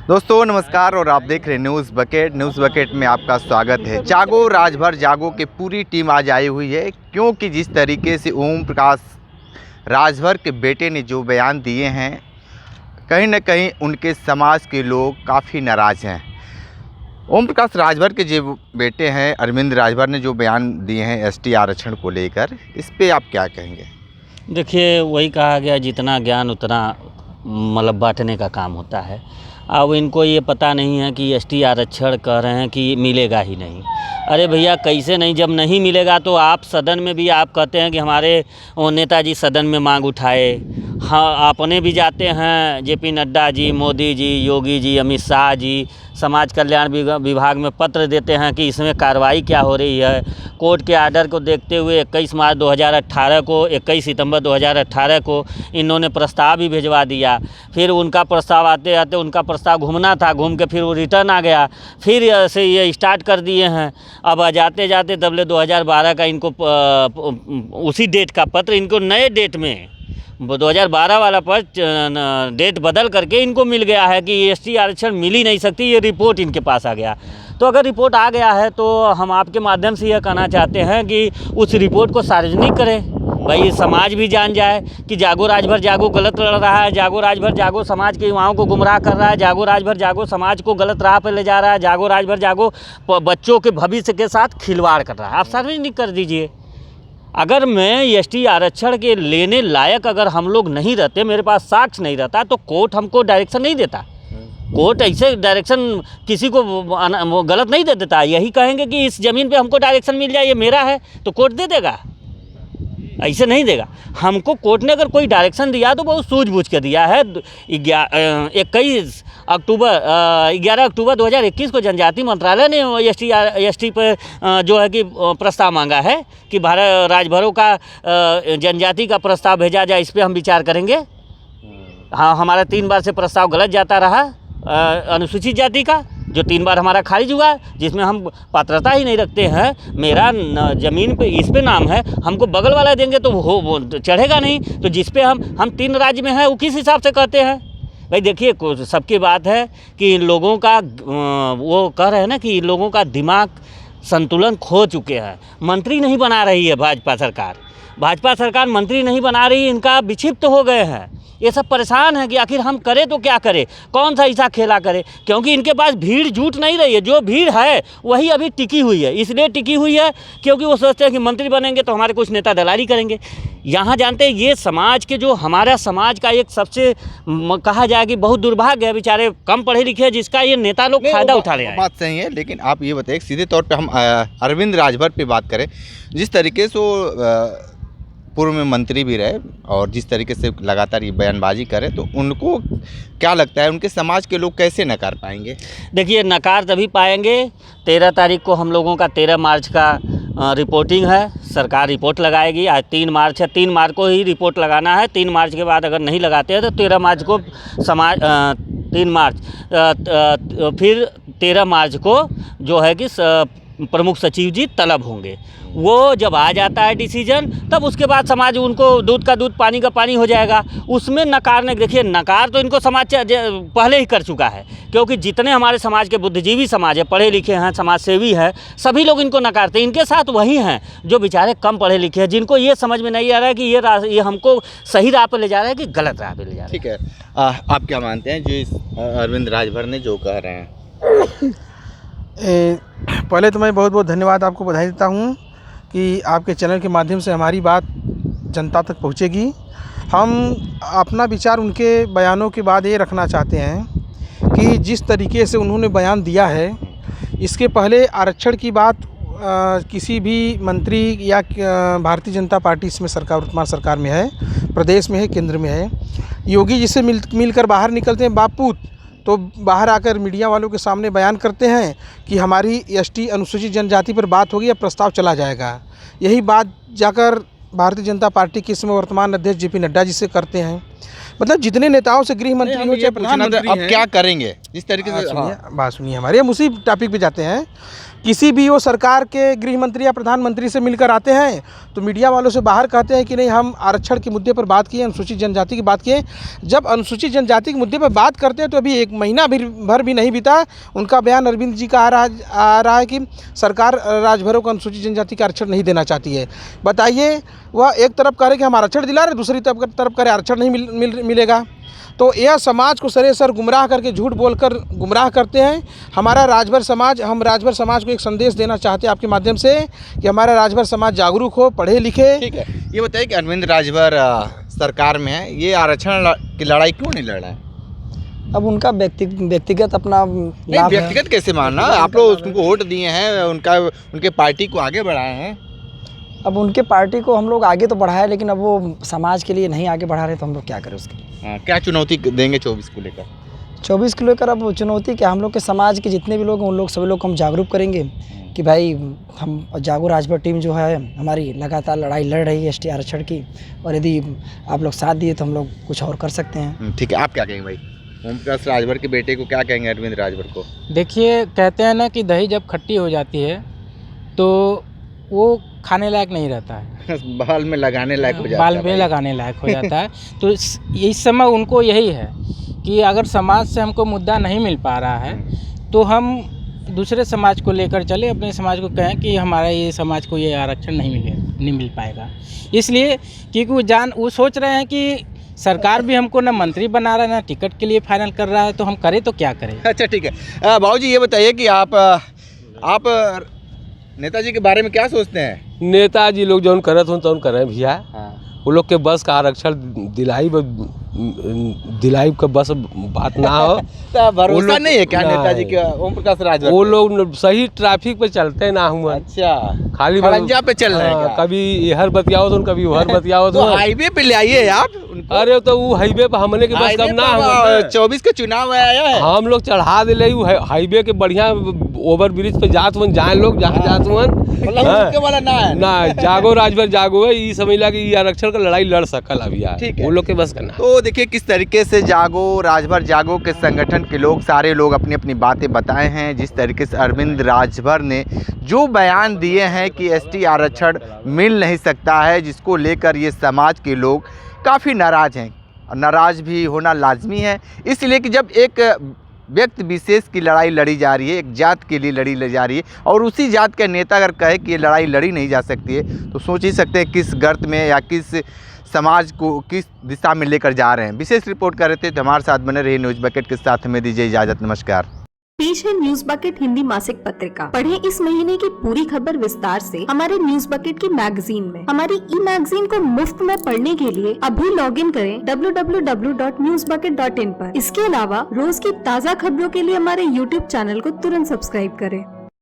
दोस्तों नमस्कार और आप देख रहे हैं न्यूज़ बकेट में आपका स्वागत है। जागो राजभर जागो की पूरी टीम आज आई हुई है, क्योंकि जिस तरीके से ओम प्रकाश राजभर के बेटे ने जो बयान दिए हैं, कहीं न कहीं उनके समाज के लोग काफ़ी नाराज़ हैं। ओम प्रकाश राजभर के जो बेटे हैं अरविंद राजभर ने जो बयान दिए हैं एसटी आरक्षण को लेकर, इस पे आप क्या कहेंगे? देखिए, वही कहा गया, जितना ज्ञान उतना मतलब बांटने का काम होता है। अब इनको ये पता नहीं है कि एसटी आरक्षण कह रहे हैं कि मिलेगा ही नहीं। अरे भैया, कैसे नहीं? जब नहीं मिलेगा तो आप सदन में भी आप कहते हैं कि हमारे नेताजी सदन में मांग उठाए। हाँ, अपने भी जाते हैं, जेपी नड्डा जी, मोदी जी, योगी जी, अमित शाह जी, समाज कल्याण विभाग में पत्र देते हैं कि इसमें कार्रवाई क्या हो रही है। कोर्ट के आर्डर को देखते हुए 21 सितंबर 2018 को इन्होंने प्रस्ताव भी भिजवा दिया। फिर उनका प्रस्ताव आते आते उनका प्रस्ताव घूमना था, घूम के फिर वो रिटर्न आ गया। फिर ऐसे ये स्टार्ट कर दिए हैं। अब जाते जाते तबले 2012 का इनको उसी डेट का पत्र इनको नए डेट में 2012 वाला पर डेट बदल करके इनको मिल गया है कि एसटी आरक्षण मिल ही नहीं सकती। ये रिपोर्ट इनके पास आ गया। तो अगर रिपोर्ट आ गया है तो हम आपके माध्यम से यह कहना चाहते हैं कि उस रिपोर्ट को सार्वजनिक करें। भाई, समाज भी जान जाए कि जागो राजभर जागो गलत लड़ रहा है, जागो राजभर जागो समाज के युवाओं को गुमराह कर रहा है, जागो राजभर जागो समाज को गलत राह पर ले जा रहा है, जागो राजभर जागो बच्चों के भविष्य के साथ खिलवाड़ कर रहा है। आप सार्वजनिक कर दीजिए। अगर मैं एसटी आरक्षण के लेने लायक अगर हम लोग नहीं रहते, मेरे पास साक्ष्य नहीं रहता, तो कोर्ट हमको डायरेक्शन नहीं देता। कोर्ट ऐसे डायरेक्शन किसी को गलत नहीं दे देता। यही कहेंगे कि इस ज़मीन पे हमको डायरेक्शन मिल जाए, ये मेरा है, तो कोर्ट दे देगा? ऐसे नहीं देगा। हमको कोर्ट ने अगर कोई डायरेक्शन दिया तो बहुत सूझबूझ के दिया है। 11 अक्टूबर 2021 को जनजाति मंत्रालय ने एसटी पर जो है कि प्रस्ताव मांगा है कि भारत राजभरों का जनजाति का प्रस्ताव भेजा जाए, इस पर हम विचार करेंगे। हाँ, हमारा 3 बार से प्रस्ताव गलत जाता रहा अनुसूचित जाति का, जो 3 बार हमारा खारिज हुआ, जिसमें हम पात्रता ही नहीं रखते हैं। मेरा ज़मीन पे इस पे नाम है, हमको बगल वाला देंगे तो वो चढ़ेगा नहीं। तो जिस पे हम 3 राज्य में हैं, वो किस हिसाब से कहते हैं? भाई देखिए, सबकी बात है कि इन लोगों का वो कह रहे हैं ना कि इन लोगों का दिमाग संतुलन खो चुके हैं। मंत्री नहीं बना रही है भाजपा सरकार मंत्री नहीं बना रही, इनका विक्षिप्त हो गए हैं। ये सब परेशान है कि आखिर हम करें तो क्या करें, कौन सा ऐसा खेला करें, क्योंकि इनके पास भीड़ जुट नहीं रही है। जो भीड़ है वही अभी टिकी हुई है। इसलिए टिकी हुई है क्योंकि वो सोचते हैं कि मंत्री बनेंगे तो हमारे कुछ नेता दलाली करेंगे। यहाँ जानते हैं, ये समाज के जो हमारा समाज का एक सबसे कहा जाए कि बहुत दुर्भाग्य है, बेचारे कम पढ़े लिखे, जिसका ये नेता लोग फ़ायदा उठा रहे हैं। बात सही है, लेकिन आप ये बताइए सीधे तौर पे हम अरविंद राजभर पे बात करें, जिस तरीके से वो पूर्व में मंत्री भी रहे और जिस तरीके से लगातार ये बयानबाजी करें, तो उनको क्या लगता है उनके समाज के लोग कैसे नकार पाएंगे? देखिए, नकार तभी पाएंगे। 13 तारीख को हम लोगों का 13 मार्च का रिपोर्टिंग है। सरकार रिपोर्ट लगाएगी। आज 3 मार्च है, 3 मार्च को ही रिपोर्ट लगाना है। 3 मार्च के बाद अगर नहीं लगाते हैं तो 13 मार्च को फिर 13 मार्च को जो है कि प्रमुख सचिव जी तलब होंगे। वो जब आ जाता है डिसीजन, तब उसके बाद समाज उनको दूध का दूध पानी का पानी हो जाएगा। उसमें नकारने, देखिए, नकार तो इनको समाज पहले ही कर चुका है, क्योंकि जितने हमारे समाज के बुद्धिजीवी समाज है, पढ़े लिखे हैं, समाज सेवी हैं, सभी लोग इनको नकारते हैं। इनके साथ वही हैं जो बेचारे कम पढ़े लिखे हैं, जिनको ये समझ में नहीं आ रहा है कि ये हमको सही राह पर ले जा रहा है कि गलत राह पर ले जा रहा है। ठीक है, आप क्या मानते हैं जो इस अरविंद राजभर ने जो कह रहे हैं? पहले तो मैं बहुत बहुत धन्यवाद आपको बधाई देता हूँ कि आपके चैनल के माध्यम से हमारी बात जनता तक पहुँचेगी। हम अपना विचार उनके बयानों के बाद ये रखना चाहते हैं कि जिस तरीके से उन्होंने बयान दिया है, इसके पहले आरक्षण की बात किसी भी मंत्री या भारतीय जनता पार्टी इसमें सरकार, वर्तमान सरकार में है, प्रदेश में है, केंद्र में है। योगी जी से मिलकर बाहर निकलते हैं बापूत, तो बाहर आकर मीडिया वालों के सामने बयान करते हैं कि हमारी एसटी अनुसूचित जनजाति पर बात होगी या प्रस्ताव चला जाएगा। यही बात जाकर भारतीय जनता पार्टी के इसमें वर्तमान अध्यक्ष जेपी नड्डा जी से करते हैं। मतलब जितने नेताओं से गृह मंत्री हो चाहे प्रधानमंत्री, अब क्या करेंगे जिस तरीके से? बात सुनिए हमारे, हम उसी टॉपिक पे जाते हैं किसी भी वो सरकार के गृह मंत्री या प्रधानमंत्री से मिलकर आते हैं तो मीडिया वालों से बाहर कहते हैं कि नहीं, हम आरक्षण के मुद्दे पर बात किए, अनुसूचित जनजाति की बात किए। जब अनुसूचित जनजाति के मुद्दे पर बात करते हैं तो अभी 1 महीना भर भी नहीं बीता, उनका बयान अरविंद जी का आ रहा है कि सरकार राजभरों को अनुसूचित जनजाति का आरक्षण नहीं देना चाहती है। बताइए, वह एक तरफ कह रहे कि हम आरक्षण दिला रहे, दूसरी तरफ कह रहे आरक्षण नहीं मिलेगा। तो यह समाज को सरेसर गुमराह करके, झूठ बोलकर गुमराह करते हैं। हम राजभर समाज को एक संदेश देना चाहते हैं आपके माध्यम से कि हमारा राजभर समाज जागरूक हो, पढ़े लिखे। ठीक है, ये बताइए कि अरविंद राजभर सरकार में है, ये आरक्षण की लड़ाई क्यों नहीं लड़ रहा है? अब उनका व्यक्तिगत अपना नहीं, व्यक्तिगत कैसे मानना, आप लोग उनको वोट दिए हैं, उनके पार्टी को आगे बढ़ाए हैं। अब उनके पार्टी को हम लोग आगे तो बढ़ाए, लेकिन अब वो समाज के लिए नहीं आगे बढ़ा रहे तो हम लोग क्या करें उसके लिए। क्या चुनौती देंगे 24 को लेकर? 24 को लेकर अब चुनौती क्या, हम लोग के समाज के जितने भी लोग हैं उन लोग सभी लोग को हम जागरूक करेंगे कि भाई हम जागो राजभर टीम जो है हमारी लगातार लड़ाई लड़ रही है ST आरक्षण की, और यदि आप लोग साथ दिए तो हम लोग कुछ और कर सकते हैं। ठीक है, आप क्या कहेंगे भाई? ओम प्रकाश राजभर के बेटे को क्या कहेंगे, अरविंद राजभर को? देखिए, कहते हैं ना कि दही जब खट्टी हो जाती है तो वो खाने लायक नहीं रहता है, बाल में लगाने लायक हो जाता है। बाल में लगाने लायक हो जाता है। तो इस समय उनको यही है कि अगर समाज से हमको मुद्दा नहीं मिल पा रहा है तो हम दूसरे समाज को लेकर चले, अपने समाज को कहें कि हमारा ये समाज को ये आरक्षण नहीं मिल पाएगा। इसलिए क्योंकि वो सोच रहे हैं कि सरकार भी हमको ना मंत्री बना रहा है, ना टिकट के लिए फाइनल कर रहा है, तो हम करें तो क्या करें। अच्छा, ठीक है। बाबूजी, ये बताइए कि आप नेताजी के बारे में क्या सोचते हैं? नेताजी लोग जौन करत हो तौन करें भैया। हाँ। वो लोग के बस का आरक्षण दिलाई का बस बात ना हो। तो भरोसा नहीं है क्या नेताजी के, ओम प्रकाश राजभर? वो लोग सही ट्रैफिक पे चलते ना हुआ। अच्छा, खाली खड़ंजा पे चल रहे हैं क्या? कभी इधर बतियाओ तो कभी उधर बतियाओ तो हाईवे पे ले आइए आप उनको। अरे तो वो हाईवे पे हमने के बस कब ना हो। 24 का चुनाव आया है, हम लोग चढ़ा दिले हाईवे के बढ़िया ओवर ब्रिज पे जात हुन, जाए लोग जहाँ जात हुन। वाला ना जागो राजभर जागो है, ये समझ ला कि ये आरक्षण का लड़ाई लड़ सकल अभी यार। ठीक है, वो लोग के बस करना। तो देखिए किस तरीके से जागो राजभर जागो के संगठन के लोग, सारे लोग अपनी अपनी बातें बताए हैं। जिस तरीके से अरविंद राजभर ने जो बयान दिए हैं कि ST आरक्षण मिल नहीं सकता है, जिसको लेकर ये समाज के लोग काफ़ी नाराज़ हैं। नाराज़ भी होना लाजमी है, इसलिए कि जब एक व्यक्ति विशेष की लड़ाई लड़ी जा रही है, एक जात के लिए लड़ी जा रही है, और उसी जात के नेता अगर कहे कि ये लड़ाई लड़ी नहीं जा सकती है, तो सोच ही सकते हैं किस गर्त में या किस समाज को किस दिशा में लेकर जा रहे हैं। विशेष रिपोर्ट कर रहे थे, तो हमारे साथ बने रहिए न्यूज़ बकेट के साथ। हमें दीजिए इजाज़त, नमस्कार। पेश है न्यूज बकेट हिंदी मासिक पत्रिका। पढ़ें इस महीने की पूरी खबर विस्तार से हमारे न्यूज बकेट की मैगजीन में। हमारी ई-मैगजीन को मुफ्त में पढ़ने के लिए अभी लॉग इन करें www.newsbucket.in पर। इसके अलावा रोज की ताज़ा खबरों के लिए हमारे YouTube चैनल को तुरंत सब्सक्राइब करें।